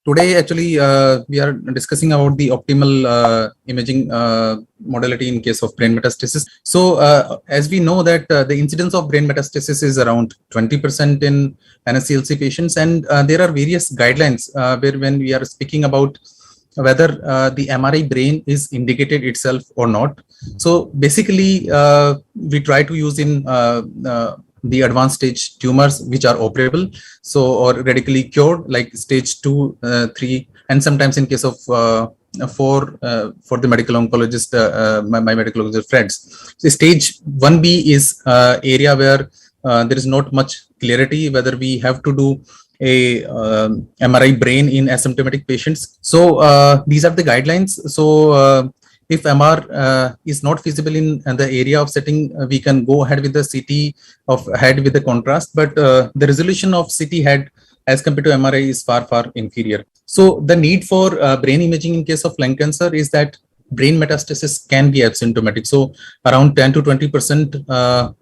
Today, actually, we are discussing about the optimal imaging modality in case of brain metastasis. So, as we know that the incidence of brain metastasis is around 20% in NSCLC patients, and there are various guidelines where when we are speaking about whether the MRI brain is indicated itself or not. So basically, we try to use in the advanced stage tumors which are operable, so or radically cured, like stage 2, 3, and sometimes in case of 4 for the medical oncologist, my medical oncologist friends. So stage 1B is area where there is not much clarity whether we have to do a MRI brain in asymptomatic patients. So these are the guidelines. So if MR is not feasible in the area of setting, we can go ahead with the CT of head with the contrast, but the resolution of CT head as compared to MRI is far inferior. So the need for brain imaging in case of lung cancer is that brain metastasis can be asymptomatic. So around 10 to 20%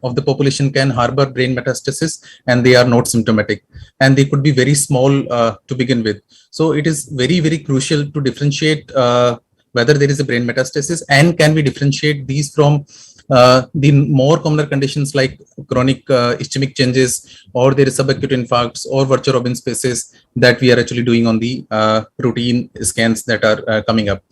of the population can harbor brain metastasis and they are not symptomatic, and they could be very small to begin with. So it is very crucial to differentiate whether there is a brain metastasis, and can we differentiate these from the more common conditions like chronic ischemic changes, or there is subacute infarcts or virtual Robin spaces that we are actually doing on the routine scans that are coming up.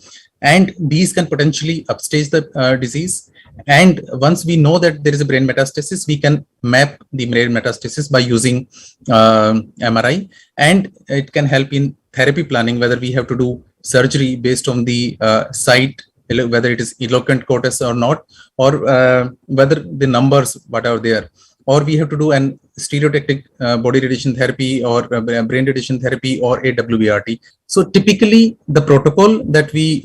And these can potentially upstage the disease. And once we know that there is a brain metastasis, we can map the brain metastasis by using MRI, and it can help in therapy planning, whether we have to do surgery based on the site, whether it is eloquent cortex or not, or whether the numbers what are there, or we have to do an stereotactic body radiation therapy or brain radiation therapy or a WBRT. So typically the protocol that we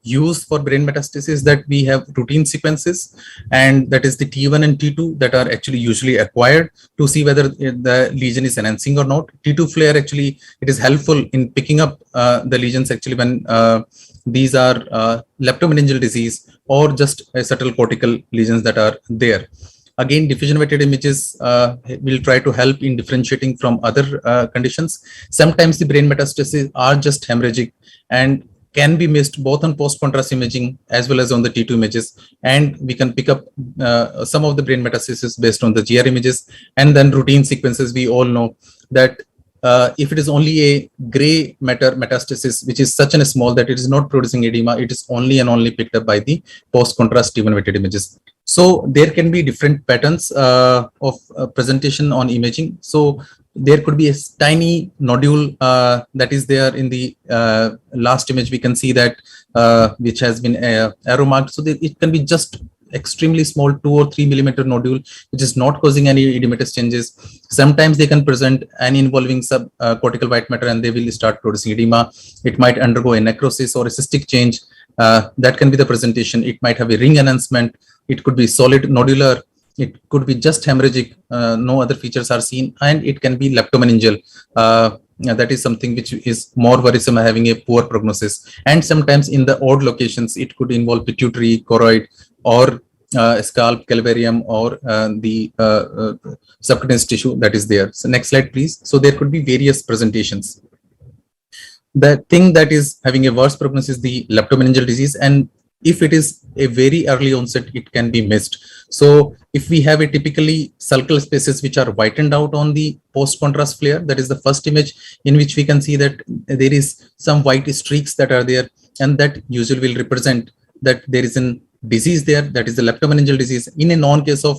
use for brain metastasis, that we have routine sequences, and that is the T1 and T2 that are actually usually acquired to see whether the lesion is enhancing or not. T2 flare, actually it is helpful in picking up the lesions actually when these are leptomeningeal disease or just subtle cortical lesions that are there. Again, diffusion weighted images will try to help in differentiating from other conditions. Sometimes the brain metastases are just hemorrhagic and can be missed both on post-contrast imaging as well as on the T2 images. And we can pick up some of the brain metastases based on the GR images. And then routine sequences, we all know that if it is only a gray matter metastasis, which is such a small that it is not producing edema, it is only and only picked up by the post-contrast T1 weighted images. So there can be different patterns of presentation on imaging. So there could be a tiny nodule that is there in the last image. We can see that which has been arrow marked. So it can be just extremely small 2 or 3 millimeter nodule, which is not causing any edematous changes. Sometimes they can present an involving subcortical white matter and they will start producing edema. It might undergo a necrosis or a cystic change. That can be the presentation. It might have a ring enhancement. It could be solid nodular. It could be just hemorrhagic. No other features are seen, and it can be leptomeningeal. That is something which is more worrisome, having a poor prognosis. And sometimes in the odd locations, it could involve pituitary, choroid, or scalp, calvarium, or the subcutaneous tissue that is there. So next slide, please. So there could be various presentations. The thing that is having a worse prognosis is the leptomeningeal disease, and if it is a very early onset, it can be missed. So if we have a typically sulcal spaces which are whitened out on the post-contrast flare, that is the first image in which we can see that there is some white streaks that are there, and that usually will represent that there is an disease there, that is the leptomeningeal disease. In a non-case of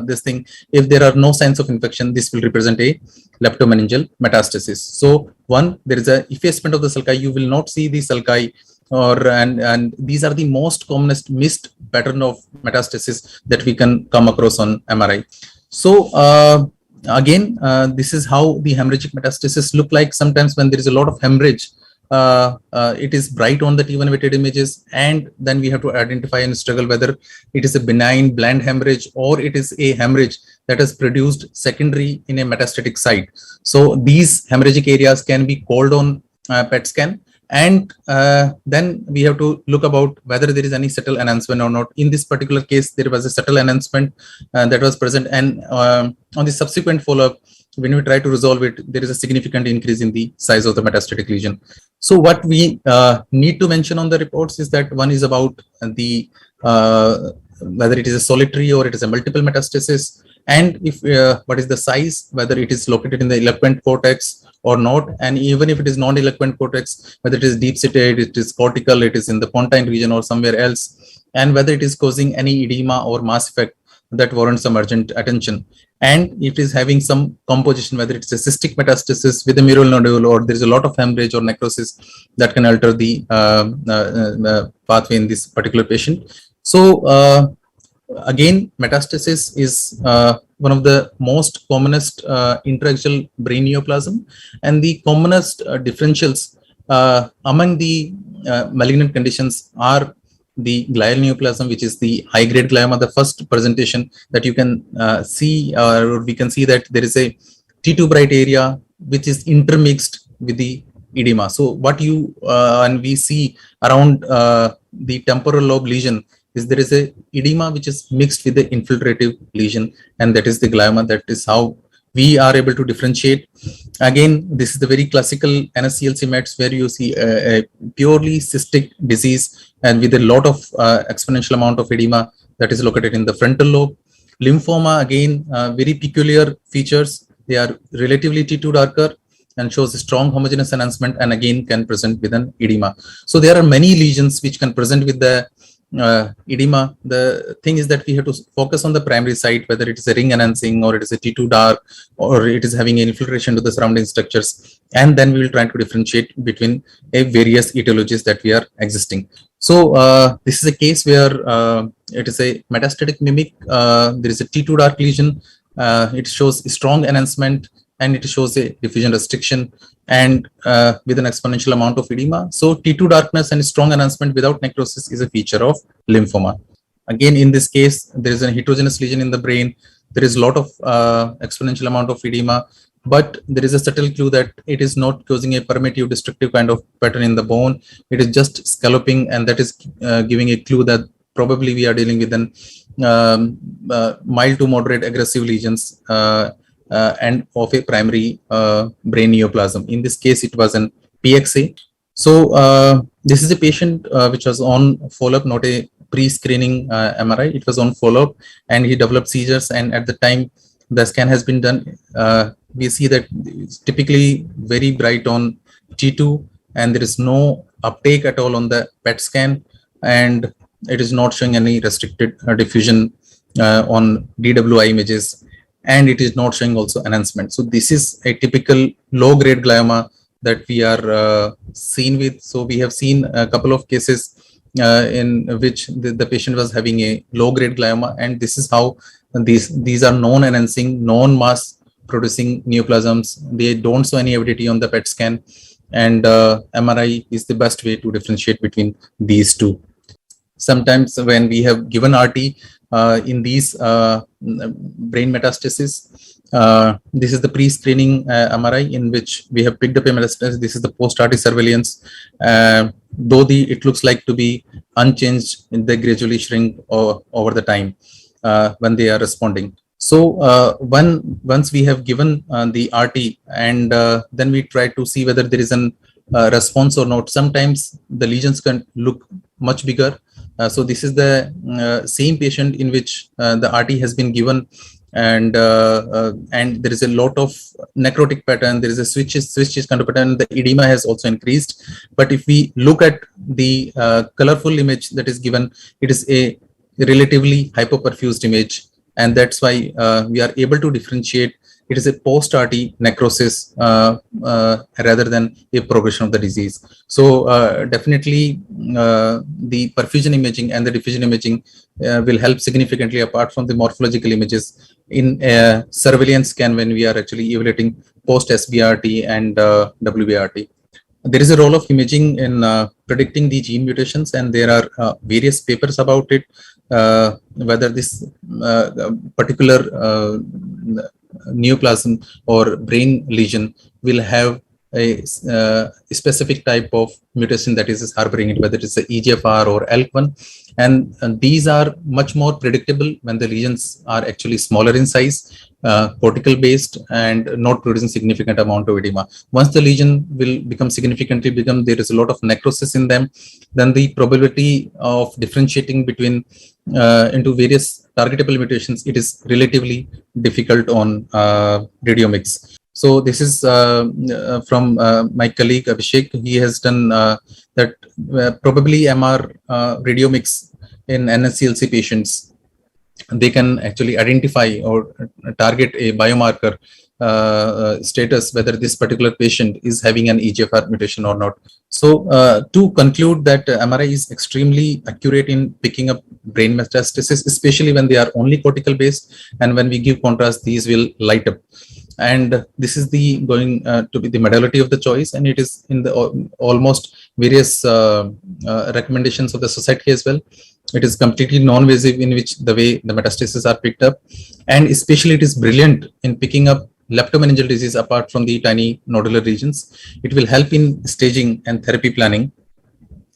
this thing, if there are no signs of infection, this will represent a leptomeningeal metastasis. So one, there is a effacement of the sulci. You will not see the sulci, and these are the most commonest missed pattern of metastasis that we can come across on MRI. So again, this is how the hemorrhagic metastasis look like. Sometimes when there is a lot of hemorrhage, it is bright on the T1 weighted images, and then we have to identify and struggle whether it is a benign bland hemorrhage or it is a hemorrhage that is produced secondary in a metastatic site. So these hemorrhagic areas can be called on PET scan, And then we have to look about whether there is any subtle enhancement or not. In this particular case, there was a subtle enhancement that was present, and on the subsequent follow-up, when we try to resolve it, there is a significant increase in the size of the metastatic lesion. So what we need to mention on the reports is that one is about the whether it is a solitary or it is a multiple metastasis, and if what is the size, whether it is located in the eloquent cortex or not, and even if it is non-eloquent cortex, whether it is deep-seated, it is cortical, it is in the pontine region or somewhere else, and whether it is causing any edema or mass effect that warrants some urgent attention. And it is having some composition, whether it's a cystic metastasis with a mural nodule, or there is a lot of hemorrhage or necrosis that can alter the pathway in this particular patient. So again, metastasis is one of the most commonest intraxial brain neoplasm, and the commonest differentials among the malignant conditions are the glial neoplasm, which is the high-grade glioma. The first presentation that you can see, or we can see that there is a T2 bright area which is intermixed with the edema. So what you and we see around the temporal lobe lesion is there is a edema which is mixed with the infiltrative lesion, and that is the glioma. That is how we are able to differentiate. Again, this is the very classical NSCLC mets where you see a purely cystic disease and with a lot of exponential amount of edema that is located in the frontal lobe. Lymphoma, again, very peculiar features. They are relatively T2 darker and shows a strong homogeneous enhancement, and again can present with an edema. So there are many lesions which can present with the edema. The thing is that we have to focus on the primary site, whether it is a ring enhancing or it is a T2 dark or it is having an infiltration to the surrounding structures, and then we will try to differentiate between a various etiologies that we are existing. So this is a case where it is a metastatic mimic. There is a T2 dark lesion. It shows strong enhancement and it shows a diffusion restriction and with an exponential amount of edema. So T2 darkness and strong enhancement without necrosis is a feature of lymphoma. Again, in this case, there is a heterogeneous lesion in the brain. There is a lot of exponential amount of edema, but there is a subtle clue that it is not causing a permeative destructive kind of pattern in the bone. It is just scalloping, and that is giving a clue that probably we are dealing with an mild to moderate aggressive lesions and of a primary brain neoplasm. In this case, it was an PXA. So this is a patient which was on follow-up, not a pre-screening MRI. It was on follow-up, and he developed seizures. And at the time the scan has been done, we see that it's typically very bright on T2, and there is no uptake at all on the PET scan, and it is not showing any restricted diffusion on DWI images, and it is not showing also enhancement. So this is a typical low-grade glioma that we are seen with. So we have seen a couple of cases in which the patient was having a low-grade glioma, and this is how these are non-enhancing, non-mass producing neoplasms. They don't show any avidity on the PET scan, and MRI is the best way to differentiate between these two. Sometimes when we have given RT in these brain metastases, this is the pre-screening MRI in which we have picked up a metastasis. This is the post-RT surveillance. Though it looks like to be unchanged, they gradually shrink over the time when they are responding. So once we have given the RT, and then we try to see whether there is an response or not. Sometimes the lesions can look much bigger. So this is the same patient in which the RT has been given, and there is a lot of necrotic pattern. There is a switches kind of pattern. The edema has also increased. But if we look at the colorful image that is given, it is a relatively hypoperfused image, and that's why we are able to differentiate. It is a post-RT necrosis rather than a progression of the disease. So definitely the perfusion imaging and the diffusion imaging will help significantly apart from the morphological images in a surveillance scan when we are actually evaluating post-SBRT and WBRT. There is a role of imaging in predicting the gene mutations, and there are various papers about it, whether this particular neoplasm or brain lesion will have specific type of mutation that is harboring it, whether it's the EGFR or ALK1. And these are much more predictable when the lesions are actually smaller in size, cortical based, and not producing significant amount of edema. Once the lesion will become significantly bigger, there is a lot of necrosis in them, then the probability of differentiating between into various targetable mutations, it is relatively difficult on radiomics. So this is from my colleague Abhishek. He has done that probably MR radiomics in NSCLC patients. They can actually identify or target a biomarker status whether this particular patient is having an EGFR mutation or not. So to conclude that MRI is extremely accurate in picking up brain metastasis, especially when they are only cortical based, and when we give contrast, these will light up. And this is the going to be the modality of the choice, and it is in the almost various recommendations of the society as well. It is completely non-invasive in which the way the metastases are picked up, and especially it is brilliant in picking up leptomeningeal disease apart from the tiny nodular regions. It will help in staging and therapy planning.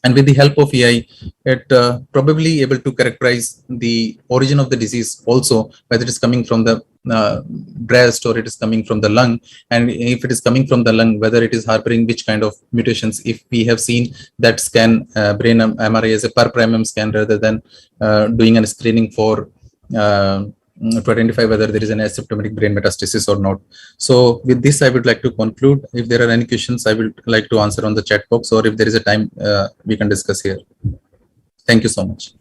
And with the help of AI, it probably able to characterize the origin of the disease also, whether it is coming from the breast or it is coming from the lung. And if it is coming from the lung, whether it is harboring which kind of mutations. If we have seen that scan brain MRI as a per primum scan rather than doing a screening for to identify whether there is an asymptomatic brain metastasis or not. So with this, I would like to conclude. If there are any questions, I would like to answer on the chat box, or if there is a time, we can discuss here. Thank you so much.